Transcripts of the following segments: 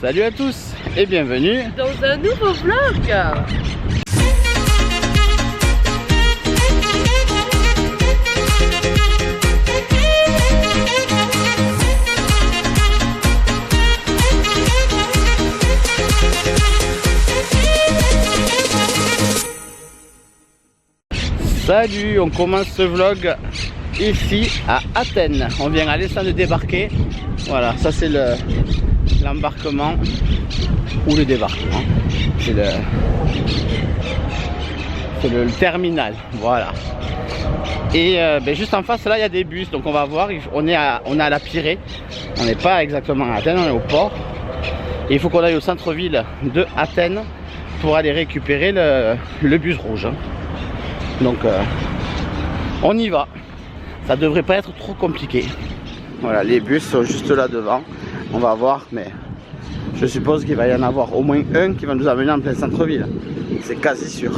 Salut à tous et bienvenue dans un nouveau vlog. Salut, on commence ce vlog ici à Athènes. On vient à l'instant de débarquer. Voilà, ça c'est l'embarquement ou le débarquement. C'est le terminal. Voilà. Et juste en face là il y a des bus, donc on va voir. On est à la Pirée. On n'est pas exactement à Athènes, on est au port. Et il faut qu'on aille au centre-ville de Athènes pour aller récupérer le bus rouge. Donc on y va. Ça devrait pas être trop compliqué. Voilà, les bus sont juste là devant. On va voir, mais je suppose qu'il va y en avoir au moins un qui va nous amener en plein centre-ville. C'est quasi sûr.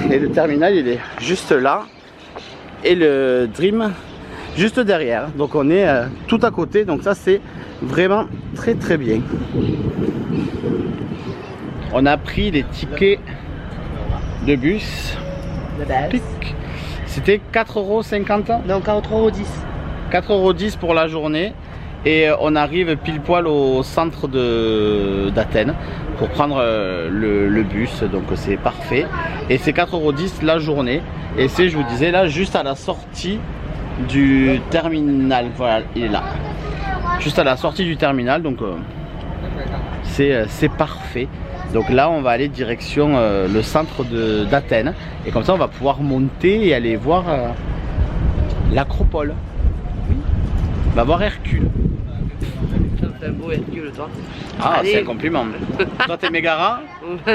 Et le terminal il est juste là. Et le Dream juste derrière. Donc on est tout à côté. Donc ça c'est vraiment très très bien. On a pris les tickets de bus. C'était 4,50 €. Non, 4,10 €. 4,10 € pour la journée. Et on arrive pile poil au centre d'Athènes pour prendre le bus. Donc c'est parfait. Et c'est 4,10 € la journée. Et c'est, je vous disais, là juste à la sortie du terminal. Voilà, il est là. Juste à la sortie du terminal. Donc c'est parfait. Donc là on va aller direction le centre d'Athènes. Et comme ça on va pouvoir monter et aller voir l'acropole. Oui. On va voir Hercule. Ça me fait un beau Hercule toi. Ah, c'est un compliment. Toi t'es Mégara?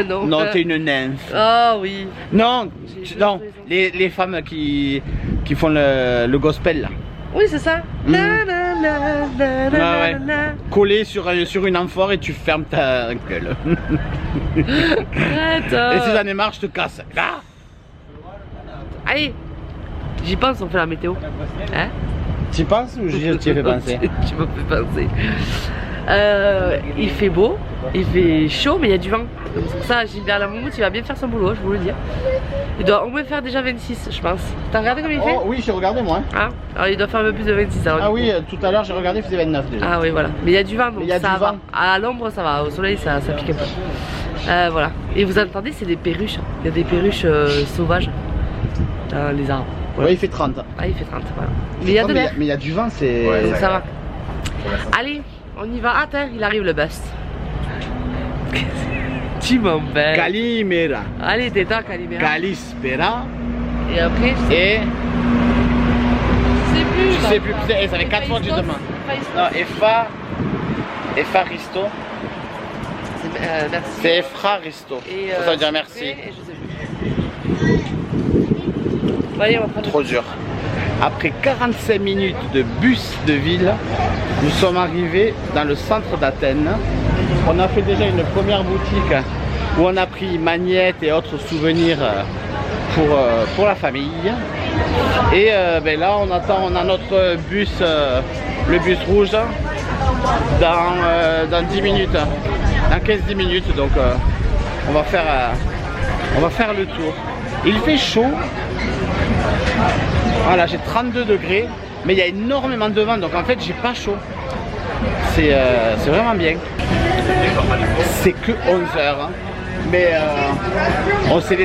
Non. Non, t'es une nymphe. Ah oui. Non, non, les femmes qui font le gospel là. Oui, c'est ça. Ouais. Collé sur une amphore et tu fermes ta gueule. Et si j'en ai marre, je te casse. Ah. Allez, j'y pense, on fait la météo. Hein? Tu y penses ou j'y ai fait penser? Tu m'as fait penser. Il fait beau, il fait chaud, mais il y a du vent. Donc c'est pour ça, Gilbert Lamoumout, il va bien faire son boulot, je vous le dis. Il doit au moins faire déjà 26, je pense. T'as regardé comme il fait? Oh oui, j'ai regardé moi. Ah, alors il doit faire un peu plus de 26. Alors, ah oui, tout à l'heure j'ai regardé, il faisait 29 déjà. Ah oui, voilà. Mais il y a du vent, donc ça va. À l'ombre, ça va. Au soleil, ça pique un peu. Voilà. Et vous entendez, c'est des perruches. Il y a des perruches sauvages dans les arbres. Voilà. Ouais, il fait 30. Ah, il fait 30, voilà. Mais il y a de l'air. Mais il y a du vent, c'est... Ouais, ça va. Allez, on y va. Ah, il arrive le bus. Tu m'embêtes. Calimera. Allez, tais-toi, Calimera. Calispera. Et après, et... Je sais plus. Ça fait 4 fois que je demande. Non, Efaristo. Merci. C'est Efraristo. Ça veut dire merci. Et je sais plus. Bon, allez, on va prendre. Trop dur. Après 45 minutes de bus de ville, nous sommes arrivés dans le centre d'Athènes. On a fait déjà une première boutique où on a pris magnettes et autres souvenirs pour la famille. Et là on a notre bus, le bus rouge, dans 10 minutes, dans 15-10 minutes. Donc on va faire le tour. Il fait chaud. Voilà, j'ai 32 degrés, mais il y a énormément de vent, donc en fait j'ai pas chaud. C'est vraiment bien. C'est que 11 h, hein. Mais on s'est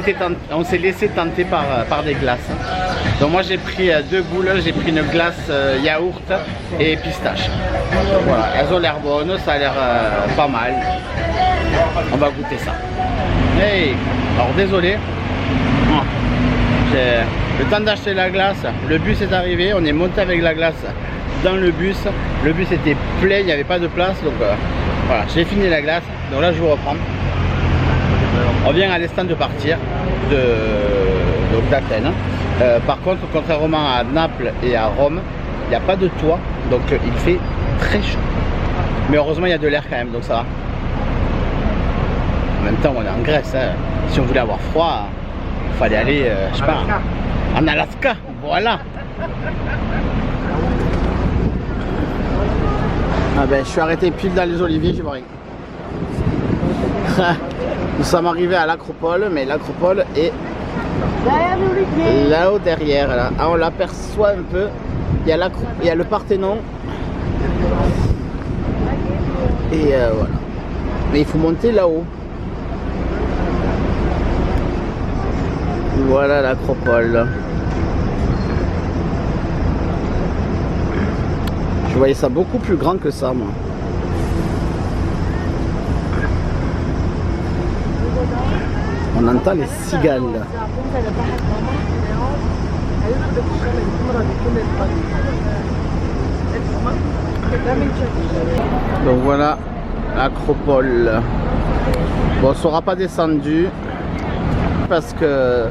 laissé tenter par des glaces. Donc moi j'ai pris 2 boules, j'ai pris une glace yaourt et pistache. Donc voilà, elles ont l'air bonnes, ça a l'air pas mal. On va goûter ça. Hey, alors désolé. Le temps d'acheter la glace, le bus est arrivé, on est monté avec la glace dans le bus était plein, il n'y avait pas de place, donc voilà, j'ai fini la glace, donc là je vous reprends. On vient à l'instant de partir d'Athènes. Par contre, contrairement à Naples et à Rome, il n'y a pas de toit, donc il fait très chaud. Mais heureusement il y a de l'air quand même, donc ça va. En même temps on est en Grèce, hein. Si on voulait avoir froid, il fallait aller, je sais pas, en Alaska, voilà. Ah ben je suis arrêté pile dans les oliviers, je vois rien. Nous sommes arrivés à l'acropole, mais l'acropole est là-haut derrière. Là. Ah, on l'aperçoit un peu. Il y a le Parthénon. Et voilà. Mais il faut monter là-haut. Voilà l'acropole. Je voyais ça beaucoup plus grand que ça, moi. On entend les cigales. Donc voilà l'acropole. Bon, on ne sera pas descendu parce que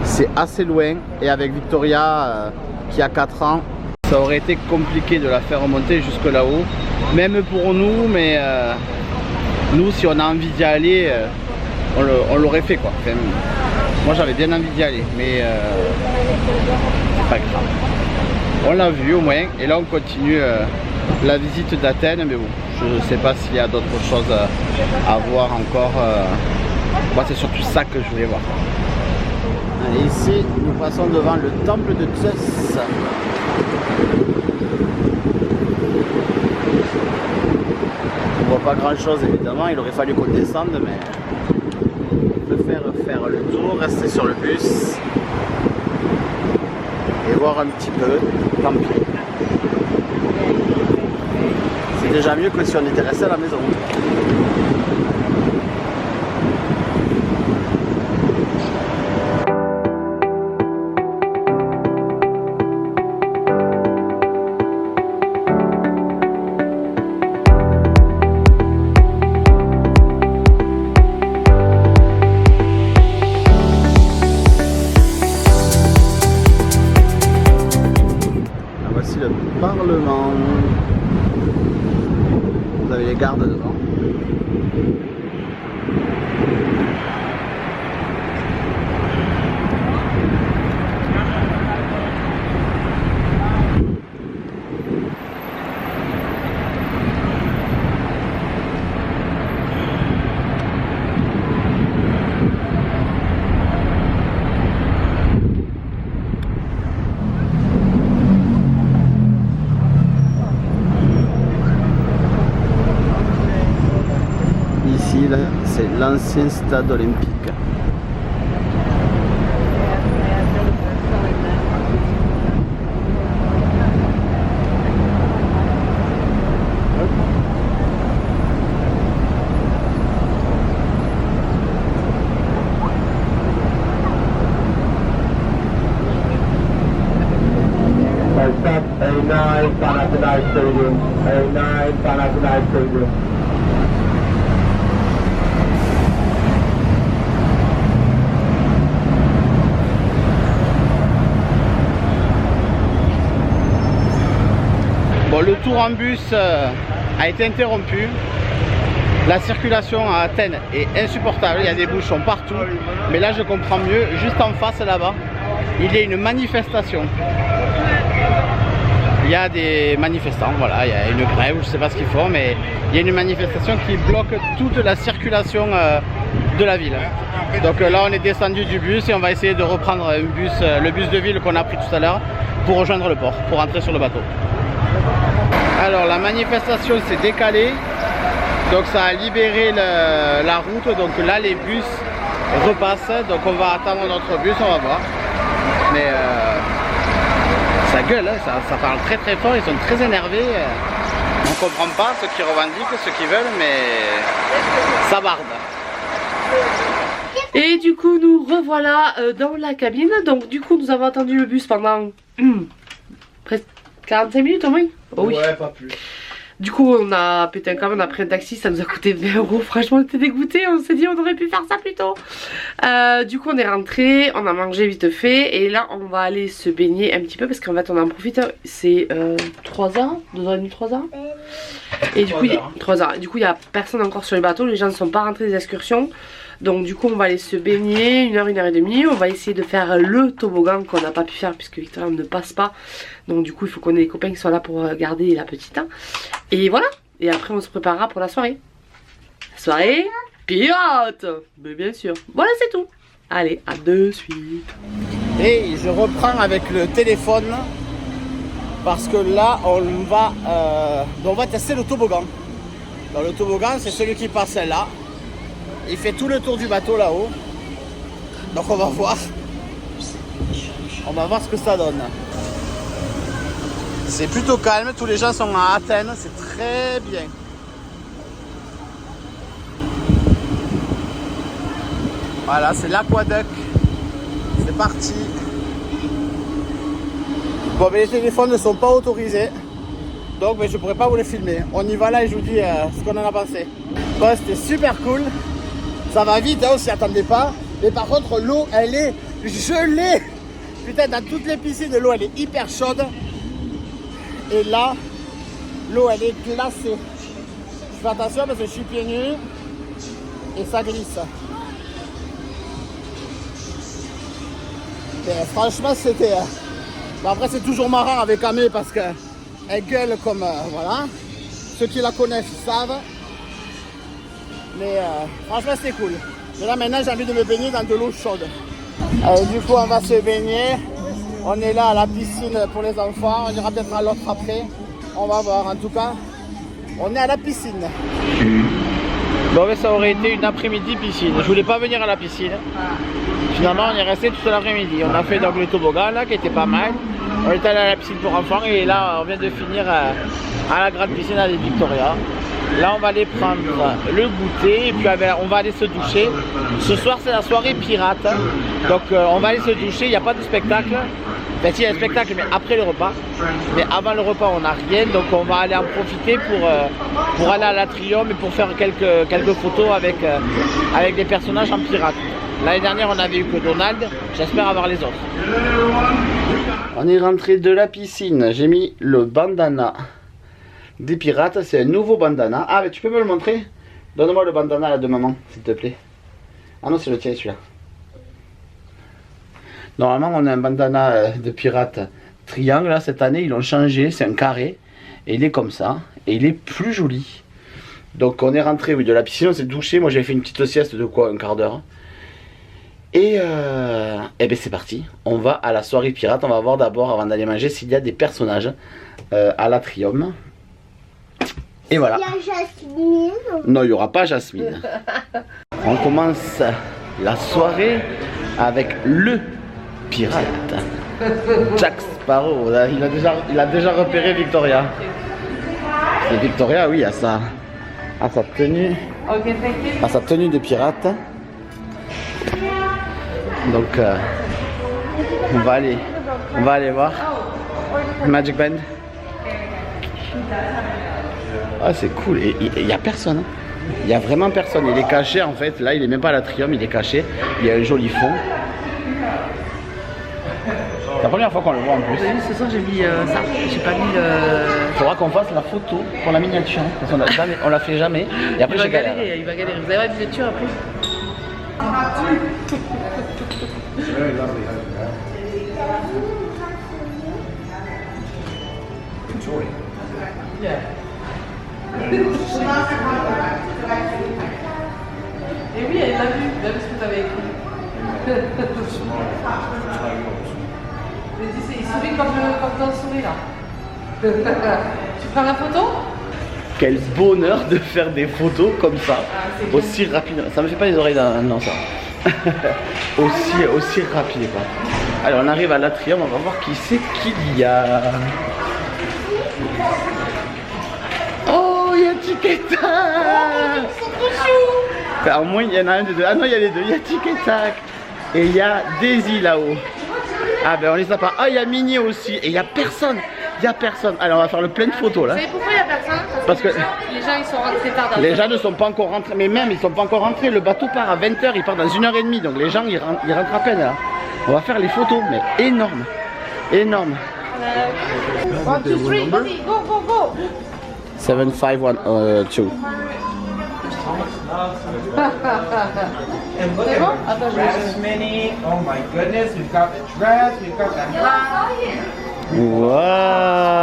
c'est assez loin et avec Victoria qui a 4 ans, ça aurait été compliqué de la faire remonter jusque là-haut. Même pour nous, mais nous si on a envie d'y aller, on l'aurait fait quoi. Enfin, moi j'avais bien envie d'y aller, mais c'est pas grave. On l'a vu au moins et là on continue la visite d'Athènes, mais bon, je ne sais pas s'il y a d'autres choses à voir encore. Moi c'est surtout ça que je voulais voir. Allez, ici nous passons devant le temple de Zeus. On voit pas grand chose évidemment, il aurait fallu qu'on descende, mais on peut faire le tour, rester sur le bus et voir un petit peu, tant pis. C'est déjà mieux que si on était resté à la maison. Voici le Parlement. Vous avez les gardes devant. Ici, là, c'est l'ancien stade olympique. A9 Panathinaikos Stadium. A9 Panathinaikos Stadium. Bon, le tour en bus a été interrompu. La circulation à Athènes est insupportable, il y a des bouchons partout. Mais là je comprends mieux, juste en face là-bas, il y a une manifestation. Il y a des manifestants, voilà, il y a une grève, je ne sais pas ce qu'ils font, mais il y a une manifestation qui bloque toute la circulation de la ville. Donc là on est descendu du bus et on va essayer de reprendre un bus, le bus de ville qu'on a pris tout à l'heure pour rejoindre le port, pour rentrer sur le bateau. Alors la manifestation s'est décalée, donc ça a libéré la route, donc là les bus repassent, donc on va attendre notre bus, on va voir. Mais ça gueule, hein, ça parle très très fort, ils sont très énervés. On comprend pas ceux qui revendiquent, ceux qui veulent, mais ça barde. Et du coup nous revoilà dans la cabine. Donc du coup nous avons attendu le bus pendant presque 45 minutes au moins. Oh, oui. Ouais, pas plus. Du coup on a pété un câble, on a pris un taxi, ça nous a coûté 20 €. Franchement on était dégoûtés, on s'est dit on aurait pu faire ça plus tôt. Du coup on est rentré, on a mangé vite fait. Et là on va aller se baigner un petit peu parce qu'en fait on en profite. C'est 3 heures, 2h30, 3 heures. Et du coup, 3 heures. Du coup il n'y a personne encore sur les bateaux, les gens ne sont pas rentrés des excursions. Donc du coup on va aller se baigner 1 heure, 1 heure et demie. On va essayer de faire le toboggan qu'on n'a pas pu faire puisque Victoria ne passe pas. Donc du coup il faut qu'on ait des copains qui soient là pour garder la petite. Hein. Et voilà. Et après on se préparera pour la soirée. Soirée pirate. Mais bien sûr. Voilà c'est tout. Allez, à de suite. Et je reprends avec le téléphone parce que là on va tester le toboggan. Donc, le toboggan c'est celui qui passe là. Il fait tout le tour du bateau là-haut. Donc on va voir. On va voir ce que ça donne. C'est plutôt calme, tous les gens sont à Athènes, c'est très bien. Voilà, c'est l'aquaduc. C'est parti. Bon, mais les téléphones ne sont pas autorisés. Donc, mais je ne pourrais pas vous les filmer. On y va là et je vous dis ce qu'on en a pensé. Bon, c'était super cool. Ça va vite, hein, on s'y attendait pas. Mais par contre, l'eau, elle est gelée. Putain, dans toutes les piscines, l'eau, elle est hyper chaude. Et là, l'eau, elle est glacée. Je fais attention parce que je suis pieds nus. Et ça glisse. Et franchement, c'était... Bon, après, c'est toujours marrant avec Amé parce qu'elle gueule comme... voilà. Ceux qui la connaissent savent. Mais franchement, c'était cool. Et là, maintenant, j'ai envie de me baigner dans de l'eau chaude. Du coup, on va se baigner. On est là à la piscine pour les enfants. On ira peut-être à l'autre après. On va voir. En tout cas, on est à la piscine. Bon, mais ça aurait été une après-midi piscine. Je voulais pas venir à la piscine. Finalement, on est resté toute l'après-midi. On a fait donc le toboggan là, qui était pas mal. On est allé à la piscine pour enfants et là, on vient de finir à la grande piscine avec Victoria. Là, on va aller prendre le goûter et puis on va aller se doucher. Ce soir, c'est la soirée pirate. Donc, on va aller se doucher. Il n'y a pas de spectacle. Enfin, si, il y a un spectacle, mais après le repas. Mais avant le repas, on n'a rien. Donc, on va aller en profiter pour aller à l'Atrium et pour faire quelques photos avec des personnages en pirate. L'année dernière, on n'avait eu que Donald. J'espère avoir les autres. On est rentré de la piscine. J'ai mis le bandana des pirates. C'est un nouveau bandana. Ah, mais tu peux me le montrer? Donne-moi le bandana là de maman, s'il te plaît. Ah non, c'est le tien, celui-là. Normalement, on a un bandana de pirate triangle. Là, cette année, ils l'ont changé. C'est un carré. Et il est comme ça. Et il est plus joli. Donc, on est rentré de la piscine. On s'est douché. Moi, j'avais fait une petite sieste de quoi? Un quart d'heure. Et ben c'est parti. On va à la soirée pirate. On va voir d'abord, avant d'aller manger, s'il y a des personnages à l'Atrium. Et voilà. Il y a Jasmine. Non, il n'y aura pas Jasmine. On commence la soirée avec le pirate. Jack Sparrow. Il a déjà repéré Victoria. Et Victoria, oui, à sa tenue. À sa tenue de pirate. Donc on va aller voir Magic Band. Ah, c'est cool. Et il n'y a personne. Il n'y a vraiment personne. Il est caché en fait. Là, il n'est même pas à l'Atrium, il est caché. Il y a un joli fond. C'est la première fois qu'on le voit en plus. Oui, ce soir j'ai mis ça. J'ai pas mis le. Il faudra qu'on fasse la photo pour la miniature. Parce qu'on l'a fait jamais. Et après, il va galérer. Vous allez voir la miniature après. Very lovely. Enjoy. Yeah. Et oui, elle l'a vu ce que tu avais écrit. Il sourit comme dans le souris là. Tu prends la photo? Quel bonheur de faire des photos comme ça, aussi rapidement. Ça me fait pas les oreilles d'un... Non, ça. aussi rapide quoi. Alors on arrive à l'Atrium, on va voir qui c'est qu'il y a. Oh, il y a Tic et Tac. Enfin, au moins il y en a un des deux. Ah non, il y a les deux. Il y a Tic et Tac. Et il y a Daisy là-haut. Ah ben on les a pas. Ah, il y a Minnie aussi. Et il y a personne. Il n'y a personne. Alors on va faire le plein de photos là. Vous savez pourquoi il n'y a personne? Parce que les gens ils sont rentrés tard dans les gens ne sont pas encore rentrés. Mais même ils ne sont pas encore rentrés. Le bateau part à 20h, il part dans 1h30. Donc les gens ils rentrent à peine là. On va faire les photos, mais énorme. Énorme. 1, 2, 3, vas-y, go, go, go. 7, 5, 1, 2. And look at the dress mini. Oh my goodness, we've got the dress, we've got the hat. Wow.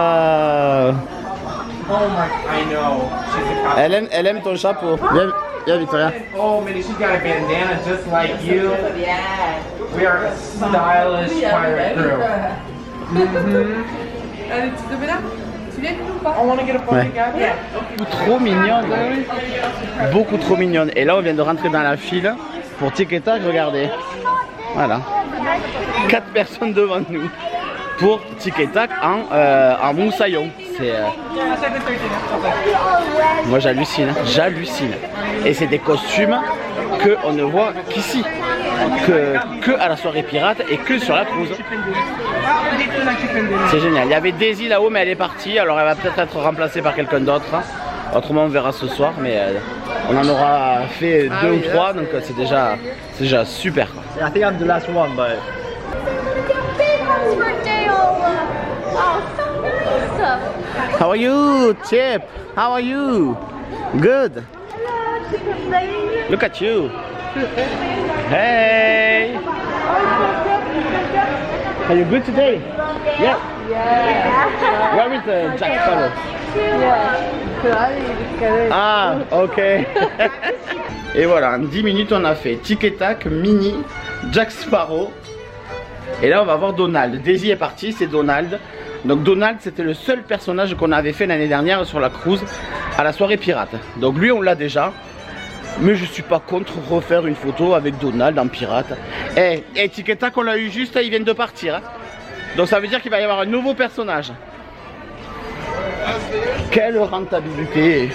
Oh my, I know. She's a cop. Elle aime ton chapeau. Viens, viens Victoria. Oh, Minnie, she's got a bandana just like you. Yeah. We are a stylish pirate crew. Allez, tu te mets là? Tu viens ou pas? I want to get a photo Ouais. together. Trop mignonne. Beaucoup trop mignonne. Et là on vient de rentrer dans la file pour Tic et Tac, regardez. Voilà. 4 personnes devant nous pour Tic et Tac en moussaillon. C'est moi j'hallucine, j'hallucine. Et c'est des costumes qu'on ne voit qu'ici, que à la soirée pirate et que sur la cruise. C'est génial. Il y avait Daisy là-haut mais elle est partie, alors elle va peut-être être remplacée par quelqu'un d'autre. Autrement on verra ce soir, mais on en aura fait 2 ou 3, donc c'est déjà super. I think I'm the last one, but How are you, Chip? How are you? Good. Look at you. Hey. Are you good today? Yeah. Where is Jack Sparrow? Ah, ok. Et voilà, en 10 minutes on a fait Tic et Tac, Minnie, Jack Sparrow. Et là on va voir Donald. Daisy est parti, c'est Donald. Donc Donald c'était le seul personnage qu'on avait fait l'année dernière sur la cruise à la soirée pirate. Donc lui on l'a déjà. Mais je suis pas contre refaire une photo avec Donald en pirate. Et Tic et Tac on l'a eu juste, ils viennent de partir. Hein. Donc ça veut dire qu'il va y avoir un nouveau personnage. Quelle rentabilité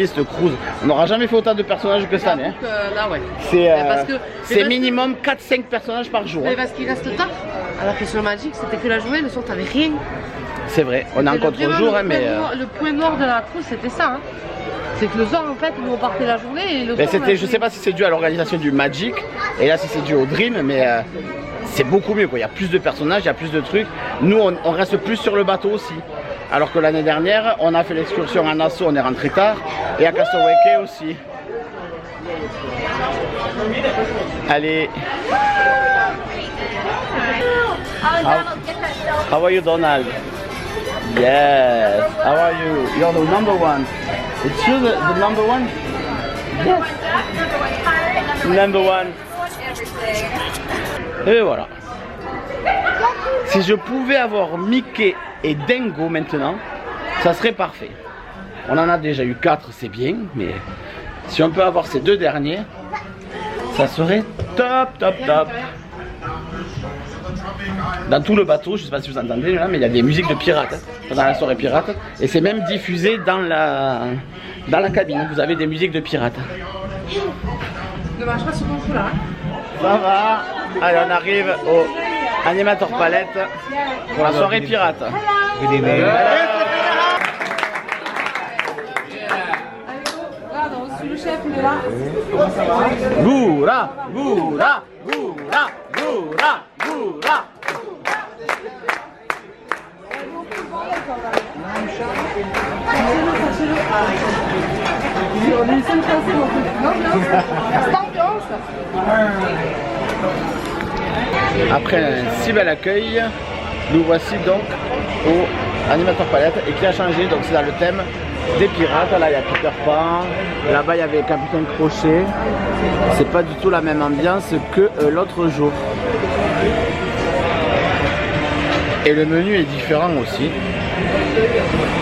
cette cruise. On n'aura jamais fait autant de personnages que ça. Hein. Là ouais. C'est minimum 4-5 personnages par jour. Mais parce qu'il reste tard. Alors que sur Magic c'était que la journée, le soir t'avais rien. C'est vrai, on est en contre-jour hein, mais... Le point noir de la cruise c'était ça. Hein. C'est que le soir en fait nous on partait la journée et le soir... Je sais pas si c'est dû à l'organisation du Magic et là si c'est dû au Dream, mais c'est beaucoup mieux quoi. Il y a plus de personnages, il y a plus de trucs. Nous on reste plus sur le bateau aussi. Alors que l'année dernière on a fait l'excursion à Nassau, on est rentré tard, et à Castaway Cay aussi. Allez. How are you, Donald? Yes. How are you? You're the number one. It's you the number one? Yes. Number one. Et voilà. Si je pouvais avoir Mickey et Dingo maintenant, ça serait parfait. On en a déjà eu 4, c'est bien, mais si on peut avoir ces 2 derniers, ça serait top, top, top. Dans tout le bateau, je sais pas si vous entendez là, mais il y a des musiques de pirates hein, pendant la soirée pirate, et c'est même diffusé dans la cabine. Vous avez des musiques de pirates. Ne marche pas sur mon coup là. Ça va. Allez, on arrive au animateur palette pour la soirée pirate. good evening. Le chef il est là. Goura, goura, goura, goura, goura. On est les seuls français donc non, c'est ambiance. Après un si bel accueil, nous voici donc au animateur palette et qui a changé, donc c'est dans le thème des pirates. Là il y a Peter Pan, là-bas il y avait Capitaine Crochet. C'est pas du tout la même ambiance que l'autre jour. Et le menu est différent aussi.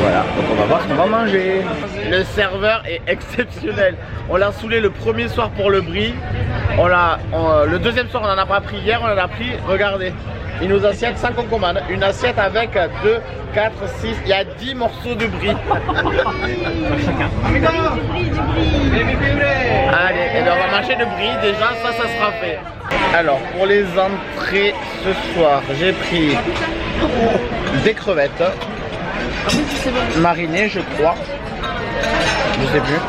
Voilà, donc on va voir ce qu'on va manger. Le serveur est exceptionnel. On l'a saoulé le premier soir pour le brie. Le deuxième soir on en a pas pris hier, on en a pris, regardez. Il nous assiette sans qu'on commande. Une assiette avec 2, 4, 6, il y a 10 morceaux de brie. Allez, et bien on va manger le brie, déjà ça sera fait. Alors pour les entrées ce soir, j'ai pris des crevettes marinées je crois, je sais plus,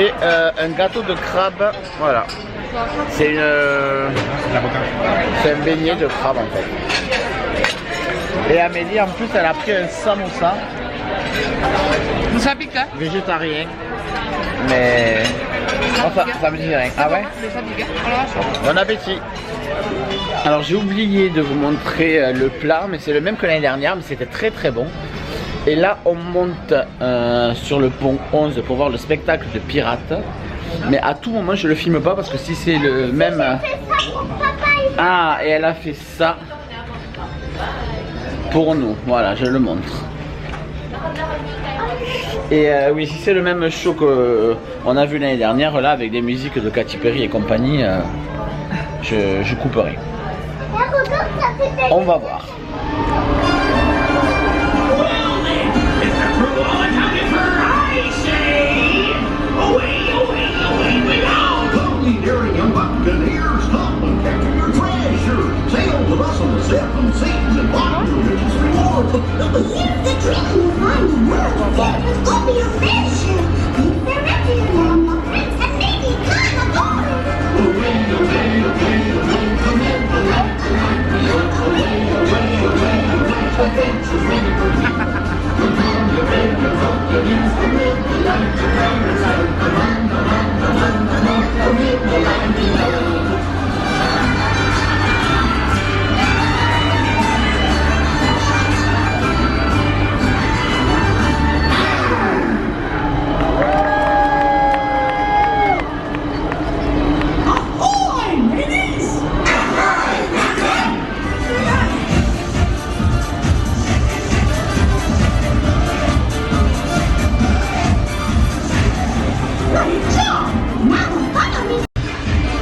et un gâteau de crabe, voilà. C'est un beignet de crabe en fait. Et Amélie en plus elle a pris un samosa. Ça pique, hein? végétarien. Mais ça me dit rien. Ah ouais? Mais ça pique, hein? Bon appétit. Alors j'ai oublié de vous montrer le plat, mais c'est le même que l'année dernière, mais c'était très très bon. Et là on monte sur le pont 11 pour voir le spectacle de pirates. Mais à tout moment je le filme pas parce que si c'est le même... Ah, et elle a fait ça pour nous. Voilà, je le montre. Et oui, si c'est le même show qu'on a vu l'année dernière, là, avec des musiques de Katy Perry et compagnie, je couperai. On va voir.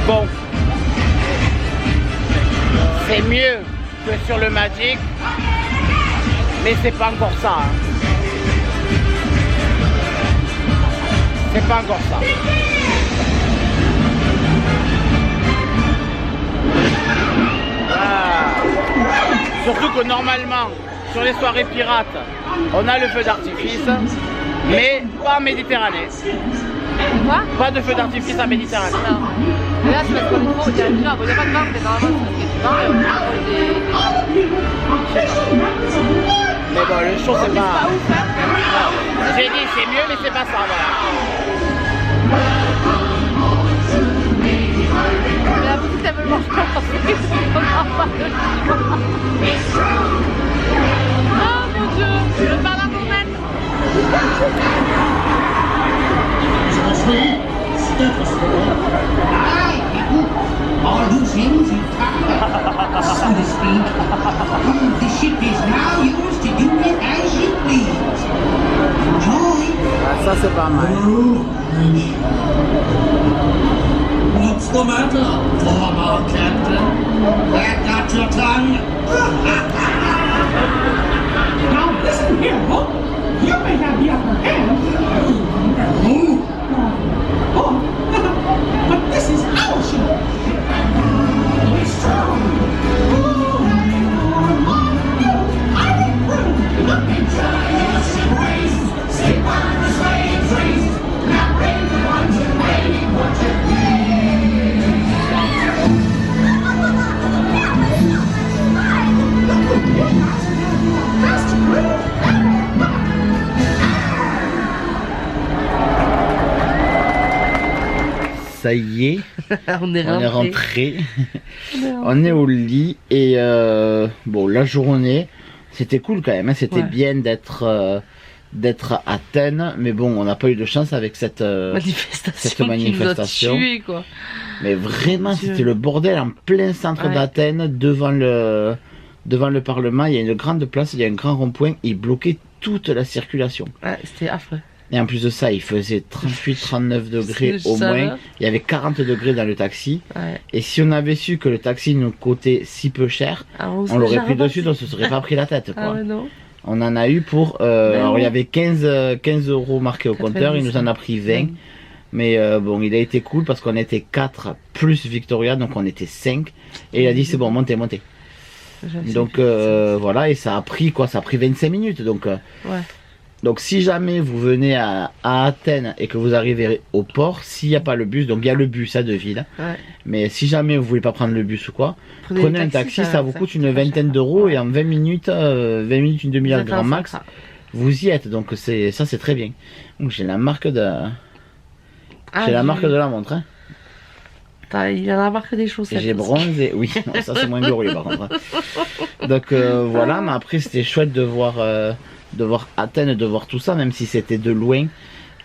Bon, c'est mieux que sur le Magic, mais c'est pas encore ça. Hein. C'est pas encore ça. Ah. Surtout que normalement, sur les soirées pirates, on a le feu d'artifice, mais pas en Méditerranée. Quoi? Pas de feu d'artifice en Méditerranée. Non. Mais là, c'est parce qu'on est trop. Il y a déjà, bon, il n'y a pas de vent, mais normalement, c'est parce que tu vends et on prend des. Mais bon, le show, c'est C'est pas pas. ouf, hein? J'ai dit, c'est mieux, mais c'est pas ça, voilà. Mais la petite, elle veut le manger parce qu'on n'a pas de chinois. Oh mon dieu, je veux pas la connaître. All loose ends and tied, so to speak. The ship is now yours to do with as you please. Enjoy. Ah, ça, c'est pas mal. What's the matter, former captain? That got your tongue? Now listen here, Hook. You may have the upper hand. Oh, but this is our ship. Be strong. I will prove. Enjoy your ship race. Sleep on the slave trees. Now bring the ones who made what you Ça y est, On est on est rentré. On est au lit et bon, la journée, c'était cool quand même. Hein, c'était bien d'être à Athènes, mais bon, on n'a pas eu de chance avec cette manifestation. Qui nous a tués, quoi. Mais vraiment, c'était le bordel en plein centre d'Athènes, devant le Parlement. Il y a une grande place, il y a un grand rond-point, il bloquait toute la circulation. Ouais, c'était affreux. Et en plus de ça, il faisait 38-39 degrés au moins. Il y avait 40 degrés dans le taxi. Ouais. Et si on avait su que le taxi nous coûtait si peu cher, on l'aurait pris dessus, on se serait pas pris la tête, quoi. Ah ouais, non. On en a eu pour... alors il y avait 15 euros marqués au compteur, il nous en a pris 20. Mais bon, il a été cool parce qu'on était 4 plus Victoria, donc on était 5. Et il a dit c'est bon, montez. Donc voilà, et ça a pris quoi? Ça a pris 25 minutes. Donc, donc si jamais vous venez à Athènes et que vous arrivez au port, s'il n'y a pas le bus, donc il y a le bus à Deauville. Mais si jamais vous voulez pas prendre le bus ou quoi, prenez un taxi, ça vous coûte une vingtaine d'euros et en 20 minutes, une demi-heure grand max, vous y êtes, donc ça c'est très bien. Donc j'ai la marque de Ah, j'ai la marque de la montre. Hein. Il a la marque des chaussettes. J'ai bronzé, oui, ça c'est moins glorieux par contre. Hein. Donc voilà, mais après c'était chouette de voir Athènes, de voir tout ça, même si c'était de loin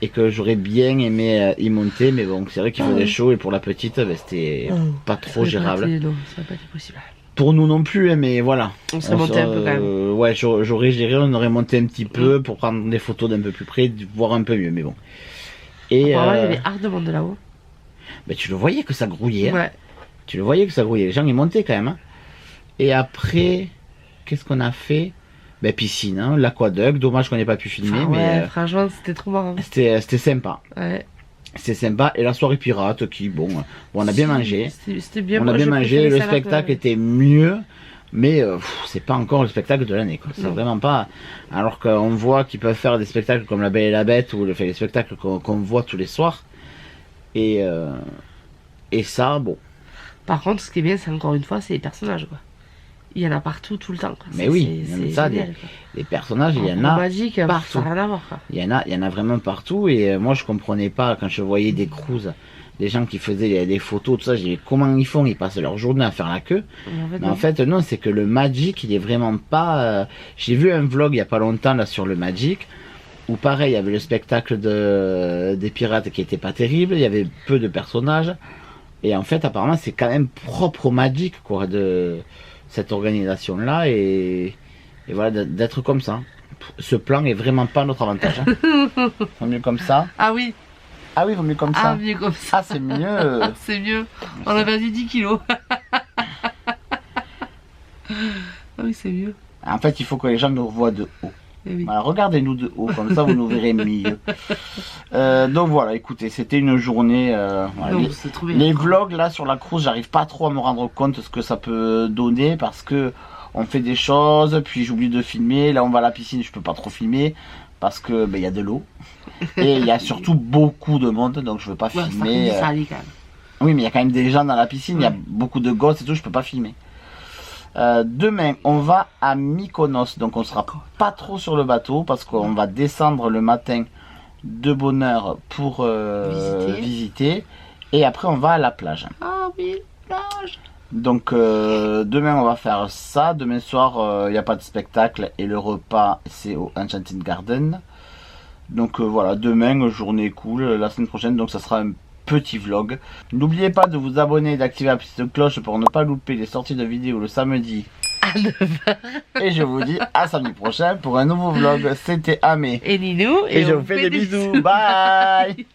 et que j'aurais bien aimé y monter, mais bon, c'est vrai qu'il faisait chaud et pour la petite, ben, c'était pas trop gérable. Non, ça n'a pas été possible. Pour nous non plus, hein, mais voilà. On serait monté un peu quand même. Ouais, j'aurais géré, on aurait monté un petit peu pour prendre des photos d'un peu plus près, voir un peu mieux, mais bon. Et Apparemment, il y avait art de monde là-haut. Ben, tu le voyais que ça grouillait. Hein. Ouais. Tu le voyais que ça grouillait. Les gens y montaient quand même. Hein. Et après, qu'est-ce qu'on a fait? Ben, piscine, hein, l'aquaduc. Dommage qu'on n'ait pas pu filmer, mais franchement, c'était trop marrant. c'était sympa. Ouais. C'était sympa. Et la soirée pirate qui, bon on a bien mangé. C'était bien. On a bien mangé. Le spectacle était mieux. Mais c'est pas encore le spectacle de l'année. C'est vraiment pas. Alors qu'on voit qu'ils peuvent faire des spectacles comme La Belle et la Bête ou les spectacles qu'on voit tous les soirs. Et ça, bon. Par contre, ce qui est bien, c'est encore une fois, c'est les personnages, quoi. Il y en a partout, tout le temps. Quoi. Mais oui, c'est ça, génial, les personnages, il y en a magique, partout. Ça n'a rien à voir, quoi. Il y en a vraiment partout. Et moi, je comprenais pas quand je voyais des crews, des gens qui faisaient des photos, tout ça. J'ai dit, comment ils font? Ils passent leur journée à faire la queue. Mais en fait, non, c'est que le Magic, il est vraiment pas. J'ai vu un vlog il y a pas longtemps là sur le Magic. Où pareil, il y avait le spectacle des pirates qui était pas terrible, il y avait peu de personnages. Et en fait, apparemment, c'est quand même propre au Magic, quoi, de cette organisation-là. Et voilà, d'être comme ça. Ce plan est vraiment pas notre avantage. Hein. Vaut mieux comme ça. Ah oui. Ah oui, vaut mieux comme ça. Ah, mieux comme ça. Ah, c'est mieux. C'est mieux. On a perdu 10 kilos. Ah oui, c'est mieux. En fait, il faut que les gens nous voient de haut. Oui. Voilà, regardez-nous de haut, comme ça vous nous verrez mieux. Donc voilà, écoutez, c'était une journée. Voilà, Non, les vlogs là sur la cruise, j'arrive pas trop à me rendre compte de ce que ça peut donner parce que on fait des choses, puis j'oublie de filmer. Là, on va à la piscine, je peux pas trop filmer parce que il y a de l'eau et il y a surtout beaucoup de monde, donc je veux pas filmer. Ça allait quand même. Oui, mais il y a quand même des gens dans la piscine, il y a beaucoup de gosses et tout, je peux pas filmer. Demain, on va à Mykonos, donc on sera pas trop sur le bateau parce qu'on va descendre le matin de bonne heure pour visiter et après on va à la plage. Ah oui, plage. Donc demain on va faire ça. Demain soir il n'y a pas de spectacle et le repas c'est au Enchanted Garden. Donc voilà, demain journée cool. La semaine prochaine donc ça sera un petit vlog. N'oubliez pas de vous abonner et d'activer la petite cloche pour ne pas louper les sorties de vidéos le samedi à 9h. Et je vous dis à samedi prochain pour un nouveau vlog. C'était Amé et Ninou et je vous fais des bisous. Bye.